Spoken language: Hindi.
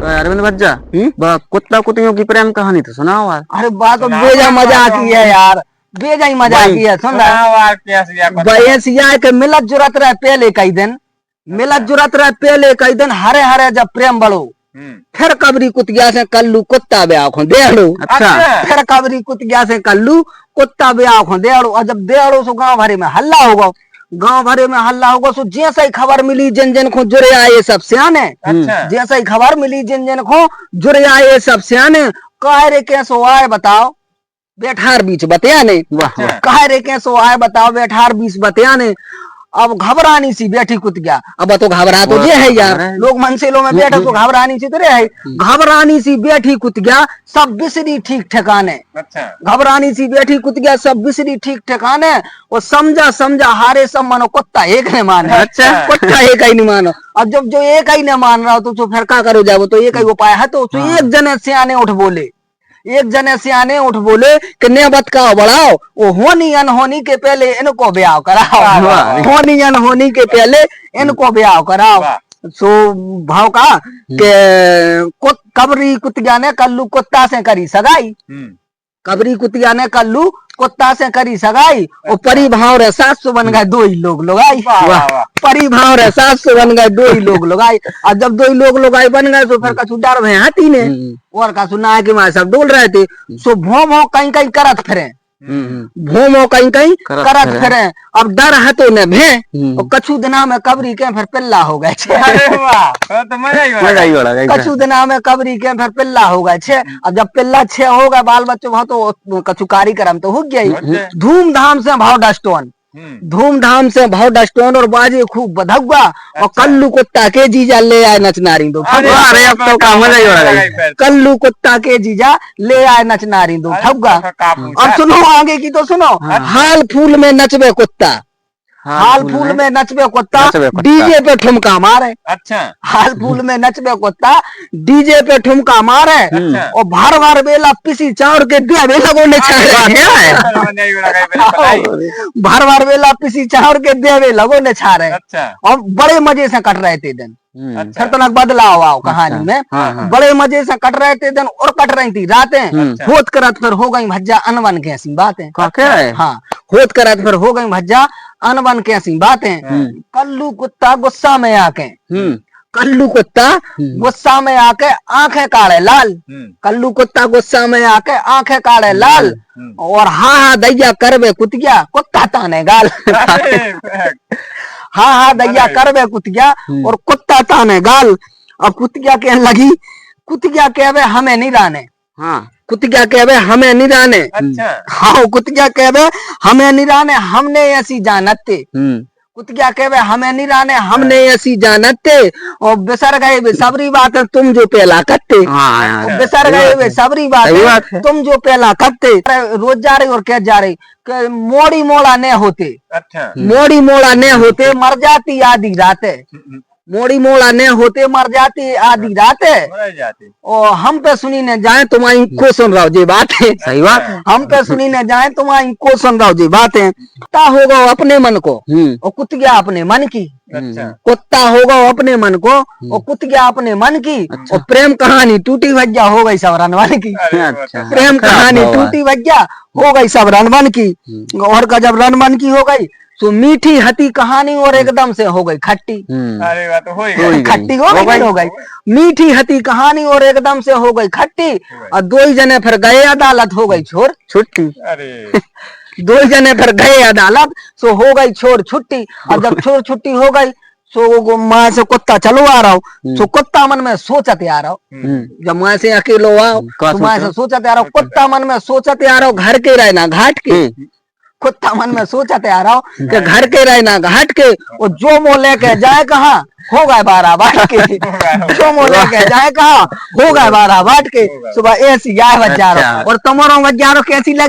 अरविंद भज्जा कुत्ता कुत्तियों की प्रेम कहानी तो सुनाओ यार। अरे बात तो बेजा मजा की है यार, बेजा ही मजा की है। सुन भैया के मिलत जुरत रहे पहले कई दिन, मिलत जुरत रहे पहले कई दिन, हरे हरे जब प्रेम बढ़ो फिर कबरी कुतिया से कल्लू कुत्ता ब्याह खो देड़ो। अच्छा फिर कबरी कुतिया से कल्लू कुत्ता ब्याह खो देड़ो। और जब देड़ो सो गांव भरे में हल्ला होगा, गांव भरे में हल्ला होगा। सो जैसे ही खबर मिली जिन जिन को जुड़े आए सब सियाने, जैसे ही खबर मिली जिन जिन को जुड़े आए सब सियाने, कह रे कैसो आए बताओ बैठार बीच बतिया ने, कह रे कैसो आए बताओ बैठार बीच बतिया ने। अब घबरानी सी बैठी कुतिया, अब तो घबरा तो ये है यार, लोग मनसेलों में बैठे तो घबरानी सी तो रे है। घबरानी सी बैठी कुतिया सब बिसरी ठीक ठिकाने, घबरानी सी बैठी कुतिया सब बिसरी ठीक ठिकाने। और समझा समझा हारे सब मानो कुत्ता एक ने माने। अच्छा कुत्ता एक ही नहीं मानो। अब जब जो एक ही नहीं मान रहा हो तो फिर क्या करो जाओ, तो एक ही उपाय है। तो एक जने सियाने उठ बोले, एक जने सियाने उठ बोले कि ने बतकाओ बढ़ाओ, वो होनी अनहोनी के पहले इनको ब्याह कराओ, होनी अनहोनी के पहले इनको ब्याह कराओ। सो भाव का के कबरी कुतिया ने कल्लू कुत्ता से करी सगाई, कबरी कुतिया ने कल्लू कुत्ता से करी सगाई। और परी भाव रे 700 बन गए 2 ही लोग लगाई, परी भाव रे 700 बन गए 2 ही लोग लगाई। और जब 2 ही लोग लगाई बन गए तो फिर कछु डर में हाथी ने और का सुना कि मैं सब डोल रहे थे। सो भों भों कहीं कहीं करत फिरे, भों भों कहीं कहीं करत फिरे। अब डर है तो न भे, और कछु दिना में कबरी के फिर पिल्ला हो गए छे। कछु दिना में कबरी के फिर पिल्ला हो गए छे। अब जब पिल्ला 6 हो गए बाल बच्चों वहां तो कछु कार्यक्रम तो हो गया। धूमधाम से भाव डस्टोन, धूमधाम से भाव डस्टोन और बाजे खूब बधुआ। और कल्लू कुत्ता के जीजा ले आए नचनारी दो। अरे अब तो काम मजा ही हो रहा है। कल्लू कुत्ता के जीजा ले आए नचनारी दो ठुगा। अब सुनो आगे की तो सुनो। हाल फूल में नचबे कुत्ता, हाल फूल में नचबे कुत्ता डीजे पे ठुमका मारे। अच्छा हाल फूल में नचबे कुत्ता डीजे पे ठुमका मारे। और भर भर बेला पिसी चाउर के देवे लगो ने छारे, भर भर बेला पिसी चाउर के देवे लगो ने छारे। और बड़े मजे से कट रहे थे दिन। फिर तो बदलाव आओ कहानी में, बड़े मजे से कट रहे थे दिन और कट रही थी रातें। होत करत फिर हो गई भज्जा अनबन के ऐसी बातें। हाँ होत करत फिर हो गई भज्जा अनबन के ऐसी बातें। कल्लू कुत्ता गुस्सा में आके, कल्लू कुत्ता गुस्सा में आके आंखें काढ़े लाल, कल्लू कुत्ता गुस्सा में आके आंखें काढ़े लाल। और हाँ दैया करबे कुतिया कुत्ता ताने गाल, हाँ दैया करबे कुतिया और कुत्ता ताने गाल। अब कुतिया कहने लगी, कुतिया कहवे हमें नहीं राने, कुतिया कहवे हमें नहीं राने। हाँ कुतिया कहवे हमें नहीं राने, हमने ऐसी जानते, कुतिया कहवे हमें नहीं राने हमने ऐसी जानते। और बिसर गए वे सबरी बात तुम जो पहला करते, बिसर गए वे सबरी बात तुम जो पहला करते। रोज जा रही और क्या जा रही मोड़ी मोड़ा ने होते, मोड़ी मोड़ा ने होते मर जाती आधी रातें, मोड़ी मोड़ा ने होते मर जाती आधी रातें। और हम पे सुनी ने जाए तुम्हारी को सुन रहा जी बात है, सही बात। हम पे सुनी ने जाए तुम्हारी को सुन रहा जी बात है। कुत्ता होगा अपने मन को और कुतिया अपने मन की, कुत्ता होगा अपने मन को और कुतिया अपने मन की। और प्रेम कहानी टूटी भज्जा हो गई सब रणवन की, प्रेम कहानी टूटी भज्जा हो गई सब रणवन की। और का जब रणवन की हो गई तो मीठी हती कहानी और एकदम से हो गई खट्टी। अरे बात हो गई, खट्टी हो गई मीठी हती कहानी और एकदम से हो गई खट्टी। और 2 ही जने फिर गए अदालत हो गई छोर छुट्टी, 2 ही जने फिर गए अदालत सो हो गई छोर छुट्टी। और जब छोर छुट्टी हो गई सो माँ से कुत्ता चलो आ रहा हो, सो कुत्ता मन में सोचते आ रहा हो। जब माँ से अकेलो आओ तो माँ से सोचते आ रहा हो, कुत्ता मन में सोचते आ रहा हो घर के रहना घाट के, कुत्ता मन में सोचते आ रहा हो कि घर के रहना घाट के। और जो मोह लेके जाए कहाँ हो गए 12 बाट के, जो मोह लेके जाए कहाँ हो गए 12 बाट के। सुबह ऐसी 11 बज जा रहा और तुम्हारा बज जा रहा कैसी लग